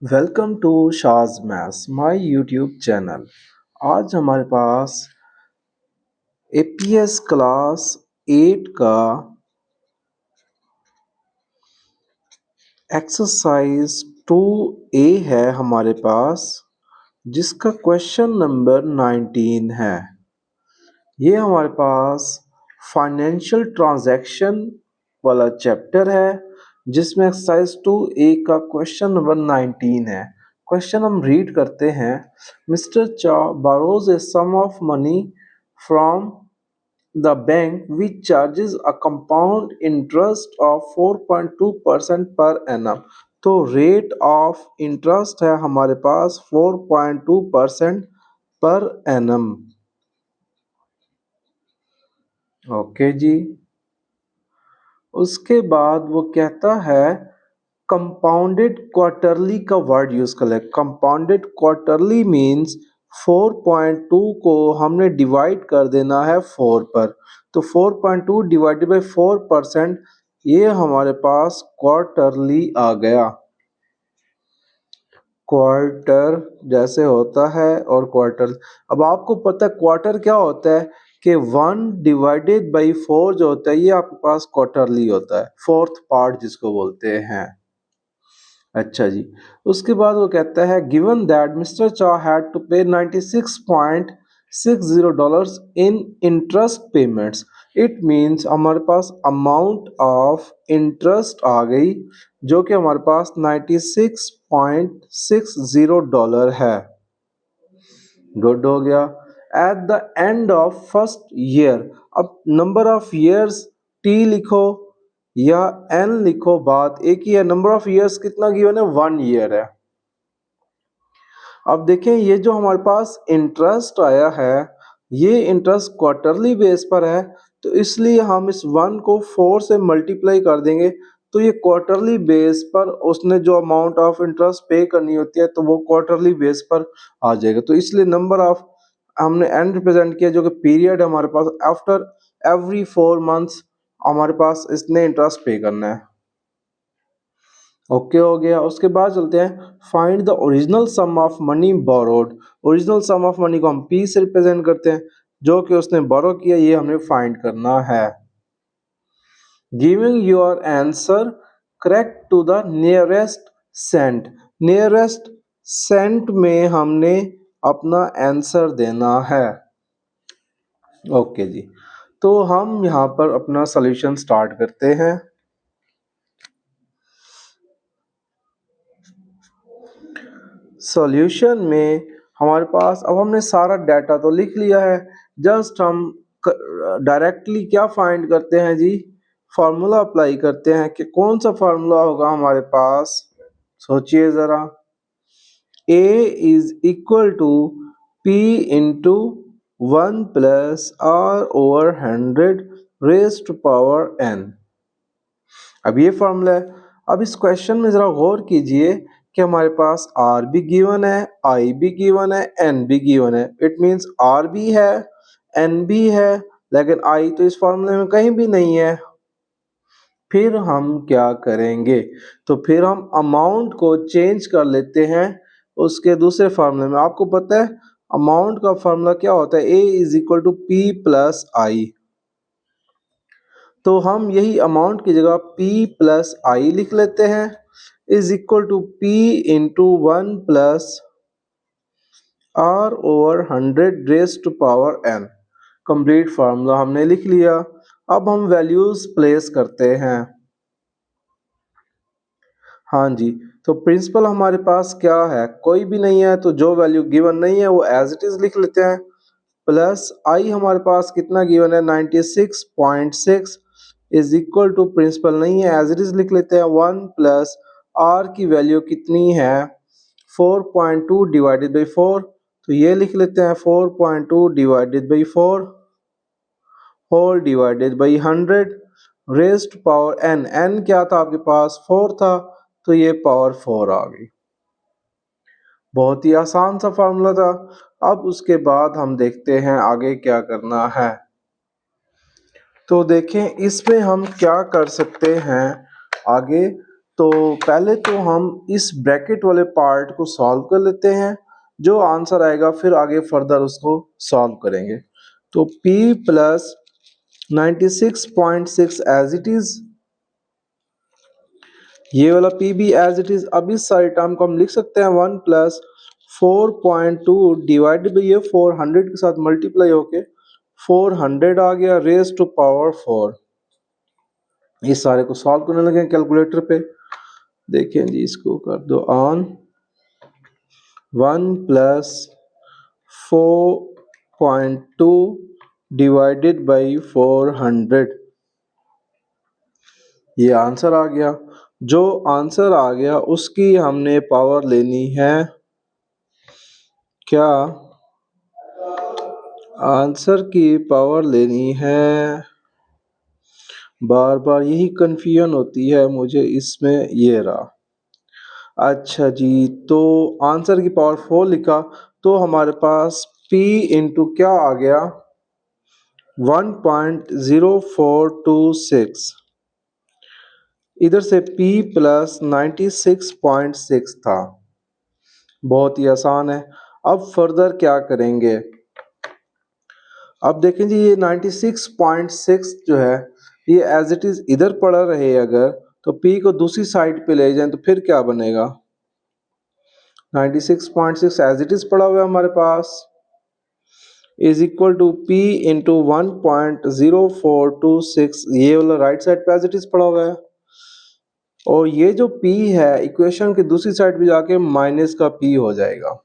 Welcome to Shaz maths my YouTube channel. आज हमारे पास APS class 8 का एक्सरसाइज 2A है हमारे पास, जिसका क्वेश्चन नंबर 19 है। ये हमारे पास फाइनेंशियल ट्रांजैक्शन वाला चैप्टर है, जिसमें एक्सरसाइज 2A का क्वेश्चन नंबर 19 है। क्वेश्चन हम रीड करते हैं। मिस्टर चा borrows a sum of money from the bank which charges a compound interest of 4.2% per annum। तो रेट ऑफ इंटरेस्ट है हमारे पास 4.2% पर एनम। ओके जी। उसके बाद वो कहता है कंपाउंडेड क्वार्टरली का वर्ड यूज कर ले। कंपाउंडेड क्वार्टरली मींस 4.2 को हमने डिवाइड कर देना है 4 पर। तो 4.2 डिवाइडेड बाई 4%, ये हमारे पास क्वार्टरली आ गया। क्वार्टर जैसे होता है और क्वार्टर, अब आपको पता है क्वार्टर क्या होता है कि 1 डिवाइडेड बाई 4 जो होता है ये आपके पास क्वार्टरली होता है, फोर्थ पार्ट जिसको बोलते हैं। अच्छा जी। उसके बाद वो कहता है गिवन दैट मिस्टर चा हैड टू पे $96.60 इन इंटरेस्ट पेमेंट्स। इट मींस हमारे पास अमाउंट ऑफ इंटरेस्ट आ गई जो कि हमारे पास $96.60 है। गुड हो गया। Eight the end of first year, अब नंबर ऑफ ईयर्स टी लिखो या एन लिखो, बात एक ही है। नंबर ऑफ ईयर्स कितना गिवन है? 1 ईयर है। अब देखें ये जो हमारे पास इंटरेस्ट आया है, ये इंटरेस्ट क्वार्टरली बेस पर है, तो इसलिए हम इस 1 को 4 से मल्टीप्लाई कर देंगे, तो ये क्वार्टरली बेस पर उसने जो अमाउंट ऑफ इंटरेस्ट पे करनी होती है तो वो क्वार्टरली बेस पर आ जाएगा। तो इसलिए नंबर ऑफ हमने एन रिप्रेजेंट किया, जो कि पीरियड हमारे पास आफ्टर एवरी 4 मंथ्स हमारे पास इसने इंटरेस्ट पे करना है। ओके हो गया। उसके बाद चलते हैं find the original sum of money borrowed. Original sum of money को हम पी से रिप्रेजेंट करते हैं, जो कि उसने बोरो किया, ये हमने फाइंड करना है। Giving your answer correct to the nearest cent. Nearest cent में हमने अपना आंसर देना है। ओके जी। तो हम यहाँ पर अपना सॉल्यूशन स्टार्ट करते हैं। सॉल्यूशन में हमारे पास अब हमने सारा डाटा तो लिख लिया है, जस्ट हम डायरेक्टली क्या फाइंड करते हैं जी? फार्मूला अप्लाई करते हैं कि कौन सा फार्मूला होगा हमारे पास। सोचिए जरा। A is equal to P into 1 plus R/100 raised to power n। अब ये फॉर्मूला है। अब इस क्वेश्चन में जरा गौर कीजिए कि हमारे पास R भी गिवन है, I भी गिवन है, N भी गिवन है। इट मींस R भी है, N भी है, लेकिन I तो इस फॉर्मूले में कहीं भी नहीं है। फिर हम क्या करेंगे? तो फिर हम अमाउंट को चेंज कर लेते हैं उसके दूसरे फार्मूले में। आपको पता है अमाउंट का फार्मूला क्या होता है? A is equal to P plus I। तो हम यही अमाउंट की जगह P प्लस I लिख लेते हैं, is equal to P into 1 plus R/100 raised to power n। Complete formula हमने लिख लिया। अब हम वैल्यूज प्लेस करते हैं। हाँ जी। तो प्रिंसिपल हमारे पास क्या है? कोई भी नहीं है, तो जो वैल्यू गिवन नहीं है वो एज इट इज लिख लेते हैं। प्लस आई हमारे पास कितना गिवन है? 96.6 इज इक्वल टू, प्रिंसिपल नहीं है, एज इट इज लिख लेते हैं। 1 प्लस आर की वैल्यू कितनी है? 4.2 डिवाइडेड बाई 4, तो ये लिख लेते हैं 4.2 divided by 4 whole divided by 100 raised to power n। n क्या था आपके पास? 4 था, तो ये पावर 4 आ गई। बहुत ही आसान सा फार्मूला था। अब उसके बाद हम देखते हैं आगे क्या करना है। तो देखें इसमें हम क्या कर सकते हैं आगे। तो पहले तो हम इस ब्रैकेट वाले पार्ट को सॉल्व कर लेते हैं, जो आंसर आएगा फिर आगे फर्दर उसको सॉल्व करेंगे। तो p plus 96.6 as it is, ये वाला p भी एज इट इज। अब इस सारी टर्म को हम लिख सकते हैं 1 प्लस 4.2 डिवाइडेड बाई ये 400 के साथ मल्टीप्लाई होके 400 आ गया रेज टू पावर 4। इस सारे को सॉल्व करने लगे कैलकुलेटर पे। देखें जी, इसको कर दो ऑन। 1 प्लस 4.2 डिवाइडेड बाई 400, ये आंसर आ गया। जो आंसर आ गया उसकी हमने पावर लेनी है क्या? आंसर की पावर लेनी है। बार बार यही कंफ्यूजन होती है मुझे इसमें। ये रहा। अच्छा जी, तो आंसर की पावर 4 लिखा तो हमारे पास p इंटू क्या आ गया 1.0426। इधर से p प्लस 96.6 था। बहुत ही आसान है। अब फर्दर क्या करेंगे? अब देखें जी, ये 96.6 जो है ये एज इट इज इधर पड़ा रहे, अगर तो p को दूसरी साइड पे ले जाएं तो फिर क्या बनेगा? 96.6 एज इट इज पड़ा हुआ है हमारे पास, is equal to p into 1.0426। ये वाला राइट साइड पे एज इट इज पड़ा हुआ है, और ये जो p है इक्वेशन की दूसरी साइड पे जाके माइनस का p हो जाएगा।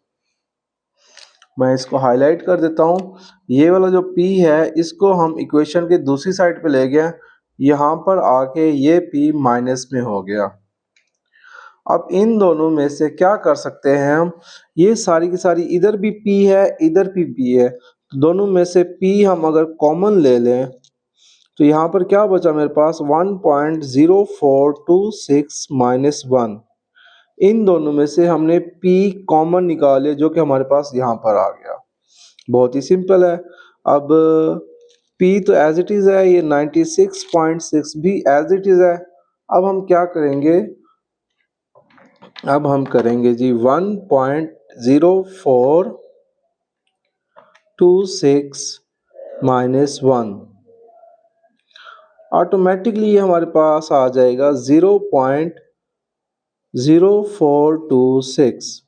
मैं इसको हाईलाइट कर देता हूँ। ये वाला जो p है इसको हम इक्वेशन के दूसरी साइड पे ले गए, यहाँ पर आके ये p माइनस में हो गया। अब इन दोनों में से क्या कर सकते हैं हम? ये सारी की सारी इधर भी p है इधर भी p है, तो दोनों में से p हम अगर कॉमन ले लें तो यहाँ पर क्या बचा मेरे पास 1.0426 माइनस 1। इन दोनों में से हमने p कॉमन निकाले जो कि हमारे पास यहाँ पर आ गया। बहुत ही सिंपल है। अब p तो एज इट इज है, ये 96.6 भी एज इट इज है। अब हम क्या करेंगे? अब हम करेंगे जी 1.0426 माइनस 1। ऑटोमेटिकली ये हमारे पास आ जाएगा 0.0426।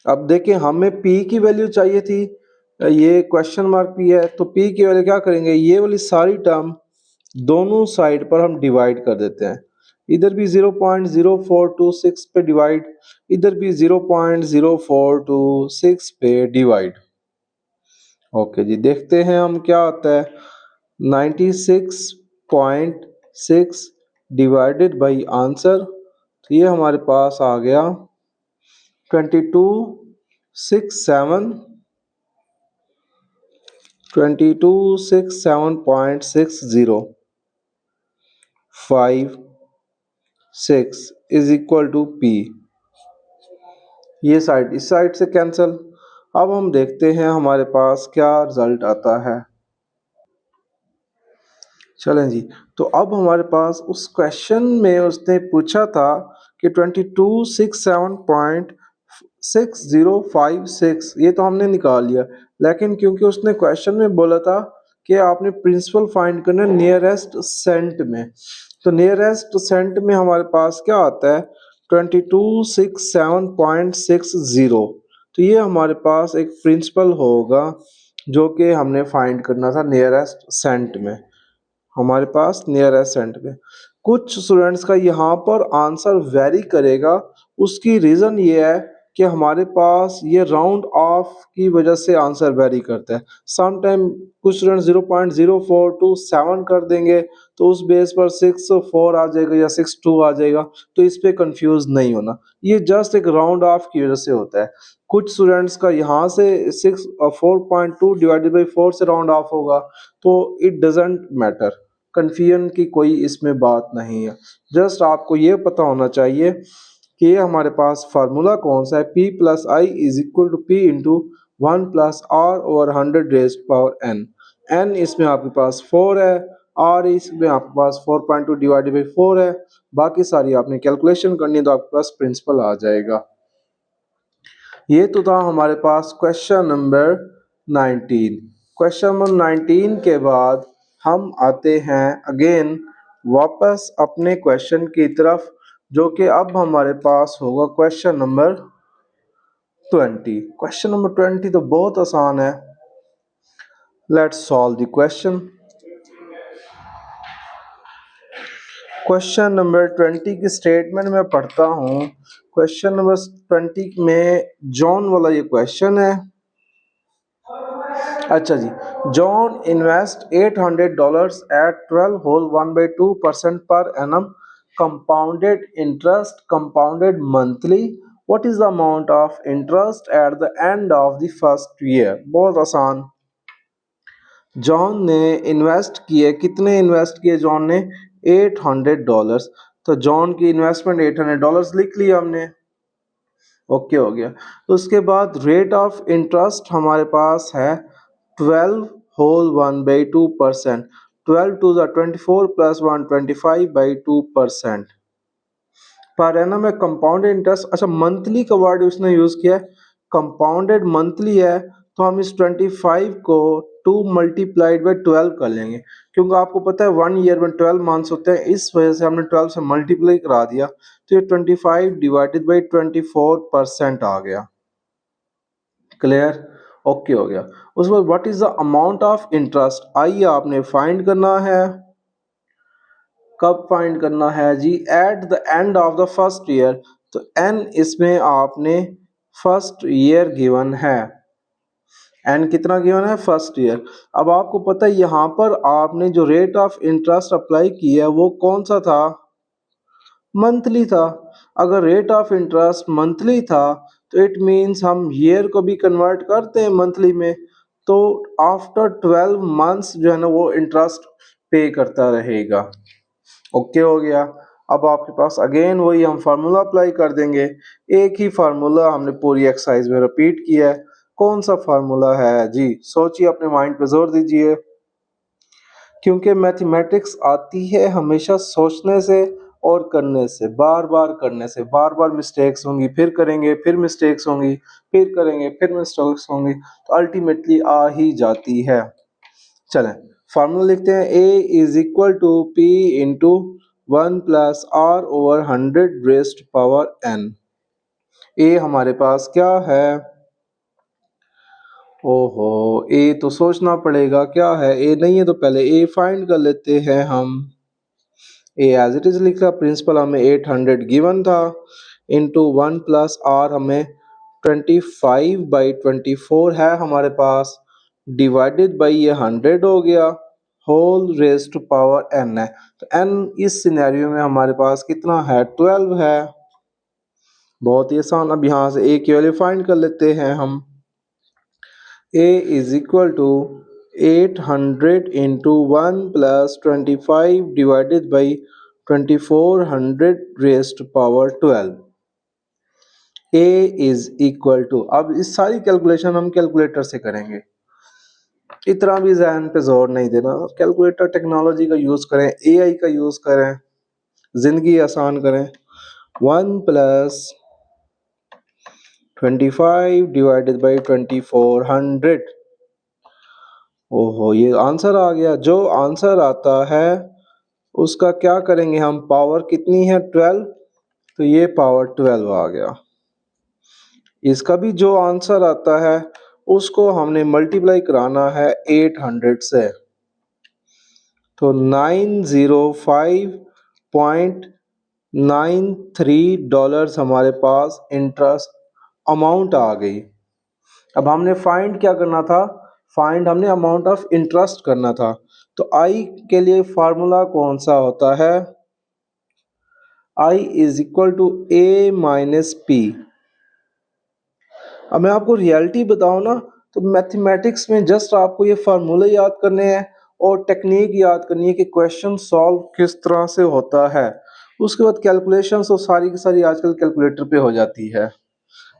अब देखें, हमें p की वैल्यू चाहिए थी, ये क्वेश्चन मार्क p है, तो p की वैल्यू क्या करेंगे? ये वाली सारी टर्म दोनों साइड पर हम डिवाइड कर देते हैं। इधर भी 0.0426 पे डिवाइड, इधर भी 0.0426 पे डिवाइड। ओके जी, देखते हैं हम क्या आता है। 96.6 डिवाइडेड बाई आंसर, तो ये हमारे पास आ गया 2267.60 56 इज इक्वल टू p। ये साइड इस साइड से कैंसिल। अब हम देखते हैं हमारे पास क्या रिजल्ट आता है। चलें जी, तो अब हमारे पास उस क्वेश्चन में उसने पूछा था कि 2267.6056, ये तो हमने निकाल लिया, लेकिन क्योंकि उसने क्वेश्चन में बोला था कि आपने प्रिंसिपल फाइंड करना नियरेस्ट सेंट में, तो नियरेस्ट सेंट में हमारे पास क्या आता है 2267.60। तो ये हमारे पास एक प्रिंसिपल होगा जो कि हमने फाइंड करना था नियरेस्ट सेंट में। हमारे पास नियरेस्ट सेंट में कुछ स्टूडेंट्स का यहाँ पर आंसर वेरी करेगा। उसकी रीज़न ये है कि हमारे पास ये राउंड ऑफ की वजह से आंसर वेरी करता है। सम टाइम कुछ स्टूडेंट 0.0427 कर देंगे तो उस बेस पर 64 आ जाएगा या 62 आ जाएगा, तो इस पे कंफ्यूज नहीं होना, ये जस्ट एक राउंड ऑफ की वजह से होता है। कुछ स्टूडेंट्स का यहाँ से 4.2 डिवाइडेड बाई 4 से राउंड ऑफ होगा, तो इट डजेंट मैटर, कन्फ्यूजन की कोई इसमें बात नहीं है। जस्ट आपको ये पता होना चाहिए कि ये हमारे पास फार्मूला कौन सा है, p plus I is equal to p into 1 plus r over 100 raise power n। n इसमें आपके पास 4 है, और इसमें आपके पास 4.2 डिवाइडेड बाई 4 है। बाकी सारी आपने कैलकुलेशन करनी है तो आपके पास प्रिंसिपल आ जाएगा। ये तो था हमारे पास क्वेश्चन नंबर 19। क्वेश्चन नंबर 19 के बाद हम आते हैं अगेन वापस अपने क्वेश्चन की तरफ, जो कि अब हमारे पास होगा क्वेश्चन नंबर 20। क्वेश्चन नंबर 20 तो बहुत आसान है। Let's solve the question. Question number 20 की स्टेटमेंट में पढ़ता हूँ। क्वेश्चन नंबर 20 में जॉन वाला ये क्वेश्चन है। अच्छा जी, John invest $800 at 12 whole 1/2% per annum compounded interest compounded monthly. What is the amount of interest at the end of the first year. बहुत आसान। जॉन ने इन्वेस्ट किए, कितने इन्वेस्ट किए जॉन ने? $800। तो जॉन की इन्वेस्टमेंट $800 लिख लिया हमने। ओके हो गया। तो उसके बाद रेट ऑफ इंटरेस्ट हमारे पास है 12 whole 1/2%। 12 to the 24 plus 125/2%। Per annum में कंपाउंडेड इंटरेस्ट, अच्छा मंथली का वर्ड उसने यूज किया है, कंपाउंडेड मंथली है, तो हम इस 25 को 2 मल्टीप्लाइड बाई 12 कर लेंगे, क्योंकि आपको पता है 1 ईयर में 12 मंथ्स होते हैं, इस वजह से हमने 12 से मल्टीप्लाई करा दिया, तो ये 25 डिवाइडेड बाई 24% आ गया। क्लियर? ओके हो गया। उसके बाद what is the amount of interest, आइए आपने फाइंड करना है। कब फाइंड करना है जी? At the end of the first year. तो एन इसमें आपने फर्स्ट ईयर गिवन है। एन कितना गिवन है? First year. अब आपको पता है यहाँ पर आपने जो रेट ऑफ इंटरेस्ट अप्लाई किया है वो कौन सा था? मंथली था। अगर रेट ऑफ इंटरेस्ट मंथली था तो इट मीन्स हम ईयर को भी कन्वर्ट करते हैं मंथली में, तो आफ्टर 12 मंथ्स जो है ना वो इंटरेस्ट पे करता रहेगा। ओके हो गया। अब आपके पास अगेन वही हम फार्मूला अप्लाई कर देंगे। एक ही फार्मूला हमने पूरी एक्सरसाइज में रिपीट किया है। कौन सा फार्मूला है जी? सोचिए, अपने माइंड पे जोर दीजिए, क्योंकि मैथमेटिक्स आती है हमेशा सोचने से और करने से, बार बार करने से। बार बार मिस्टेक्स होंगी, फिर करेंगे, फिर मिस्टेक्स होंगी, फिर करेंगे, फिर मिस्टेक्स होंगी, तो अल्टीमेटली आ ही जाती है। चलें फार्मूला लिखते हैं। A is equal to P into 1 plus R over 100 raised power N। A हमारे पास क्या है? ओहो, A तो सोचना पड़ेगा क्या है। A नहीं है तो पहले A फाइंड कर लेते हैं हम। A एज इट इज लिख रहा, प्रिंसिपल हमें 800 गिवन था, इंटू 1 प्लस R हमें 25/24 है हमारे पास, डिवाइडेड बाई ये 100 हो गया, whole raise to power n है। तो n इस सिनेरियो में हमारे पास कितना है? 12 है। बहुत ही आसान। अब यहाँ से a की वैल्यू फाइंड कर लेते हैं हम। a is equal to 800 into 1 plus 25 divided by 2400 raise to power 12। a is equal to, अब इस सारी कैलकुलेशन हम कैलकुलेटर से करेंगे, इतना भी जहन पे जोर नहीं देना। कैलकुलेटर टेक्नोलॉजी का यूज करें, एआई का यूज करें, जिंदगी आसान करें। 1 प्लस 25 डिवाइडेड बाई 2400। ओहो, ये आंसर आ गया। जो आंसर आता है उसका क्या करेंगे हम? पावर कितनी है? 12, तो ये पावर 12 आ गया। इसका भी जो आंसर आता है उसको हमने मल्टीप्लाई कराना है 800 से, तो $905.93 हमारे पास इंटरेस्ट अमाउंट आ गई। अब हमने फाइंड क्या करना था? फाइंड हमने अमाउंट ऑफ इंटरेस्ट करना था। तो आई के लिए फार्मूला कौन सा होता है? I is equal to A minus P. अब मैं आपको रियलिटी बताऊं ना, तो मैथमेटिक्स में जस्ट आपको ये फार्मूले याद करने हैं और टेक्निक याद करनी है कि क्वेश्चन सॉल्व किस तरह से होता है। उसके बाद कैलकुलेशन तो सारी की सारी आजकल कैलकुलेटर पे हो जाती है।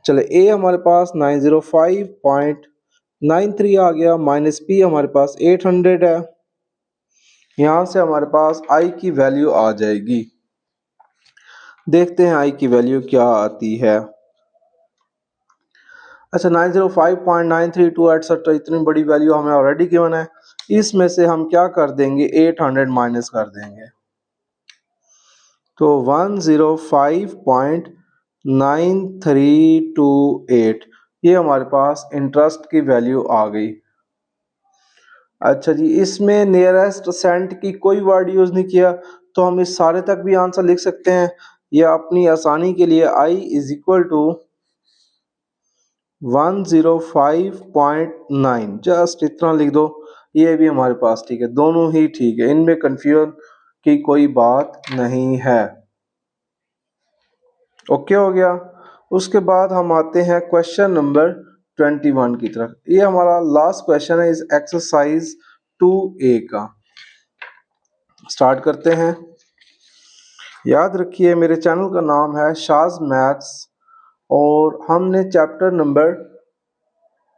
चले, ए हमारे पास 905.93 आ गया, माइनस पी हमारे पास 800 है। यहाँ से हमारे पास आई की वैल्यू आ जाएगी। देखते हैं आई की वैल्यू क्या आती है। अच्छा 905.932 एटसेट्रा, इतनी बड़ी वैल्यू हमें ऑलरेडी गिवन है। इसमें से हम क्या कर देंगे, 800 माइनस कर देंगे, तो 105.9328 ये हमारे पास इंटरेस्ट की वैल्यू आ गई। अच्छा जी, इसमें नियरेस्ट सेंट की कोई वर्ड यूज नहीं किया, तो हम इस सारे तक भी आंसर लिख सकते हैं, या अपनी आसानी के लिए i is equal to 105.9 just इतना लिख दो, ये भी हमारे पास ठीक है, दोनों ही ठीक है, इनमें कंफ्यूजन की कोई बात नहीं है। ओके हो गया। उसके बाद हम आते हैं क्वेश्चन नंबर 21 की तरफ। ये हमारा लास्ट क्वेश्चन है इस एक्सरसाइज 2A का। स्टार्ट करते हैं। याद रखिए मेरे चैनल का नाम है शाज मैथ्स और हमने चैप्टर नंबर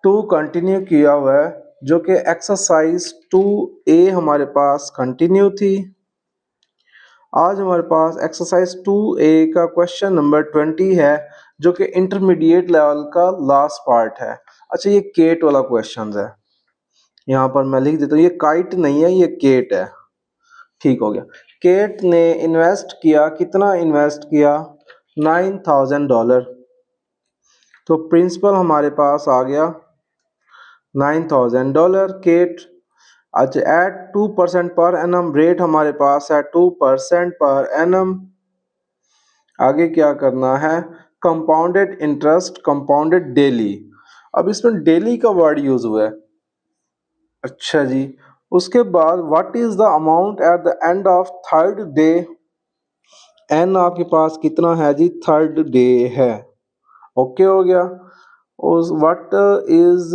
2 कंटिन्यू किया हुआ है, जो कि एक्सरसाइज 2A हमारे पास कंटिन्यू थी। आज हमारे पास एक्सरसाइज 2A का क्वेश्चन नंबर 20 है, जो कि इंटरमीडिएट लेवल का लास्ट पार्ट है। अच्छा, ये केट वाला क्वेश्चन है, यहाँ पर मैं लिख देता हूँ, ये काइट नहीं है, ये केट है। ठीक हो गया। केट ने इन्वेस्ट किया, कितना इन्वेस्ट किया, $9,000। तो प्रिंसिपल हमारे पास आ गया $9,000। केट अच्छा एट 2% पर एनम, रेट हमारे पास है 2% पर एनम। आगे क्या करना है, कंपाउंडेड इंटरेस्ट, कंपाउंडेड डेली। अब इसमें डेली का वर्ड यूज हुआ है। अच्छा जी, उसके बाद what is the amount at the end of third day. एन आपके पास कितना है जी, थर्ड डे है। ओके हो गया। उस what is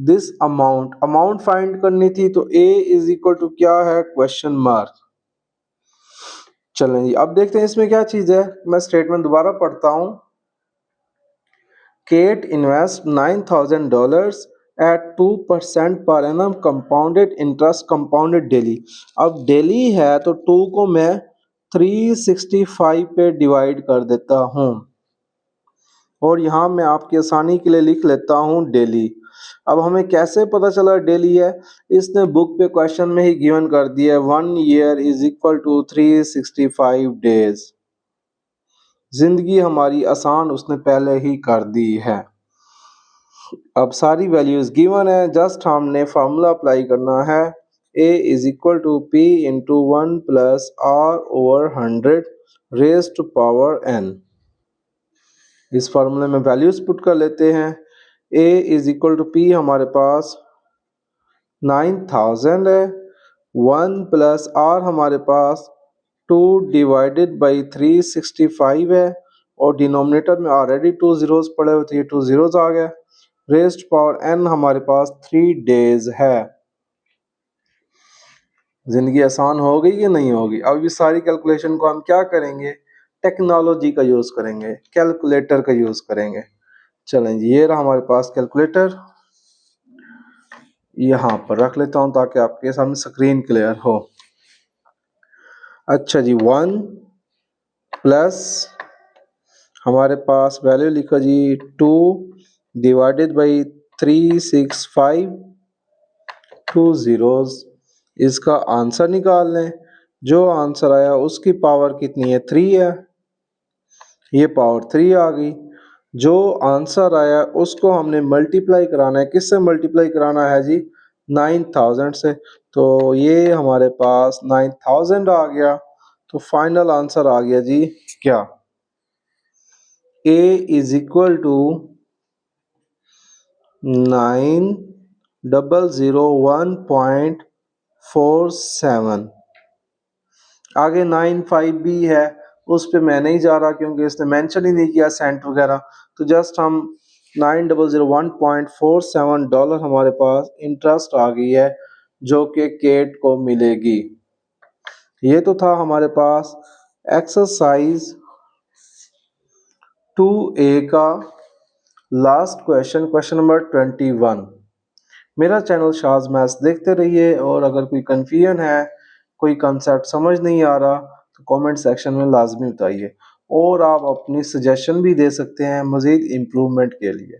this amount, amount find करनी थी, तो ए इज इक्वल टू क्या है, क्वेश्चन मार्क। चलें जी, अब देखते हैं इसमें क्या चीज है। मैं स्टेटमेंट दोबारा पढ़ता हूं। Cat invest $9,000 at 2% per annum, compounded interest, compounded daily. अब डेली है तो 2 को मैं 365 पे डिवाइड कर देता हूं, और यहाँ मैं आपकी आसानी के लिए लिख लेता हूँ डेली। अब हमें कैसे पता चला डेली है, इसने बुक पे क्वेश्चन में ही गिवन कर दिया है 1 year is equal to 365 days. जिंदगी हमारी आसान उसने पहले ही कर दी है। अब सारी वैल्यूज गिवन है, जस्ट हमने फार्मूला अप्लाई करना है। a is equal to P into 1 plus R over 100 raise to power n। इस फार्मूले में वैल्यूज पुट कर लेते हैं। a is equal to P हमारे पास 9,000 है, 1 प्लस आर हमारे पास 2 डिवाइडेड बाई 365 है, और डिनोमिनेटर में ऑलरेडी 2 जीरोस पड़े हुए थे, 2 जीरोस आ गए। रेस्ट पावर n हमारे पास 3 डेज है। जिंदगी आसान हो गई कि नहीं होगी। अब इस सारी कैलकुलेशन को हम क्या करेंगे, टेक्नोलॉजी का यूज करेंगे, कैलकुलेटर का यूज करेंगे। चलें जी, ये रहा हमारे पास कैलकुलेटर, यहाँ पर रख लेता हूं ताकि आपके सामने स्क्रीन क्लियर हो। अच्छा जी, 1 प्लस हमारे पास वैल्यू लिखो जी 2 डिवाइडेड बाई 365, 2 जीरोस। इसका आंसर निकाल लें। जो आंसर आया उसकी पावर कितनी है, 3 है, ये पावर 3 आ गई। जो आंसर आया उसको हमने मल्टीप्लाई कराना है, किससे मल्टीप्लाई कराना है जी, 9,000 से। तो ये हमारे पास 9,000 आ गया। तो फाइनल आंसर आ गया जी क्या, a इज इक्वल टू 9,001.47। आगे 95 भी है, उस पे मैं नहीं जा रहा क्योंकि इसने मेंशन ही नहीं किया सेंट वगैरह। तो जस्ट हम 9,001.47 डॉलर हमारे पास इंटरेस्ट आ गई है, जो कि केट को मिलेगी। ये तो था हमारे पास एक्सरसाइज 2A का लास्ट क्वेश्चन, क्वेश्चन नंबर 21। मेरा चैनल शाज मैथ्स देखते रहिए, और अगर कोई कंफ्यूजन है, कोई कंसेप्ट समझ नहीं आ रहा तो कमेंट सेक्शन में लाजमी बताइए, और आप अपनी सजेशन भी दे सकते हैं मज़ीद इम्प्रूवमेंट के लिए।